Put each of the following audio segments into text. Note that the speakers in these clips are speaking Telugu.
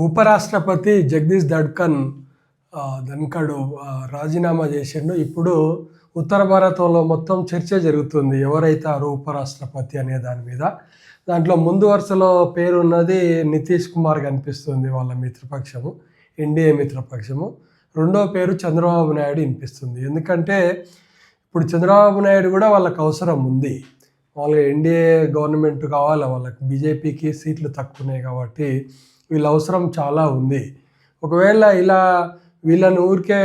ఉపరాష్ట్రపతి జగదీష్ ధన్ఖడ్ రాజీనామా చేసిండు. ఇప్పుడు ఉత్తర భారతంలో మొత్తం చర్చ జరుగుతుంది ఎవరైతారు ఉపరాష్ట్రపతి అనే దాని మీద. దాంట్లో ముందు వరుసలో పేరున్నది నితీష్ కుమార్ కనిపిస్తుంది, వాళ్ళ మిత్రపక్షము, ఎన్డీఏ మిత్రపక్షము. రెండో పేరు చంద్రబాబు నాయుడు వినిపిస్తుంది. ఎందుకంటే ఇప్పుడు చంద్రబాబు నాయుడు కూడా వాళ్ళకి అవసరం ఉంది. వాళ్ళకి ఎన్డీఏ గవర్నమెంట్ కావాలి, వాళ్ళకి బీజేపీకి సీట్లు తక్కువనే కాబట్టి వీళ్ళ అవసరం చాలా ఉంది. ఒకవేళ ఇలా వీళ్ళని ఊరికే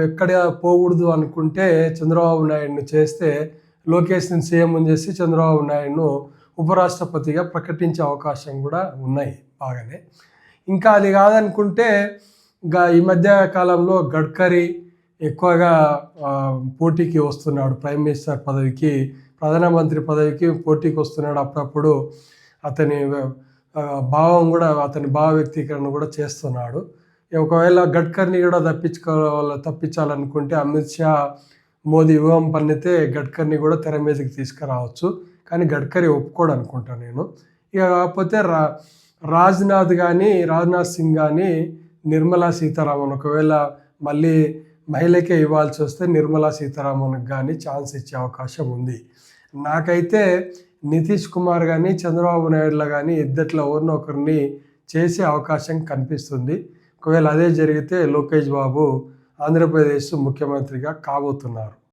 ఎక్కడ పోకూడదు అనుకుంటే చంద్రబాబు నాయుడును చేస్తే లోకేష్ని సీఎం చేసి చంద్రబాబు నాయుడును ఉపరాష్ట్రపతిగా ప్రకటించే అవకాశం కూడా ఉన్నాయి బాగానే. ఇంకా అది కాదనుకుంటే ఈ మధ్య కాలంలో గడ్కరీ ఎక్కువగా పోటీకి వస్తున్నాడు, ప్రైమ్ మినిస్టర్ పదవికి, ప్రధానమంత్రి పదవికి పోటీకి వస్తున్నాడు. అప్పుడప్పుడు అతని భావం కూడా, అతని భావ వ్యక్తీకరణ కూడా చేస్తున్నాడు. ఒకవేళ గడ్కరీని కూడా తప్పించాలనుకుంటే అమిత్ షా మోదీ వ్యూహం పన్నితే గడ్కరీని కూడా తెర మీదకి తీసుకురావచ్చు. కానీ గడ్కరీ ఒప్పుకోడు అనుకుంటాను నేను. ఇక కాకపోతే రాజ్నాథ్ సింగ్ కానీ నిర్మలా సీతారామన్, ఒకవేళ మళ్ళీ మహిళకే ఇవ్వాల్సి వస్తే నిర్మలా సీతారామన్కి కానీ ఛాన్స్ ఇచ్చే అవకాశం ఉంది. నాకైతే నితీష్ కుమార్ కానీ చంద్రబాబు నాయుడులో కానీ ఇద్దట్లో ఎవరినో ఒకరిని చేసే అవకాశం కనిపిస్తుంది. ఒకవేళ అదే జరిగితే లోకేష్ బాబు ఆంధ్రప్రదేశ్ ముఖ్యమంత్రిగా కాబోతున్నారు.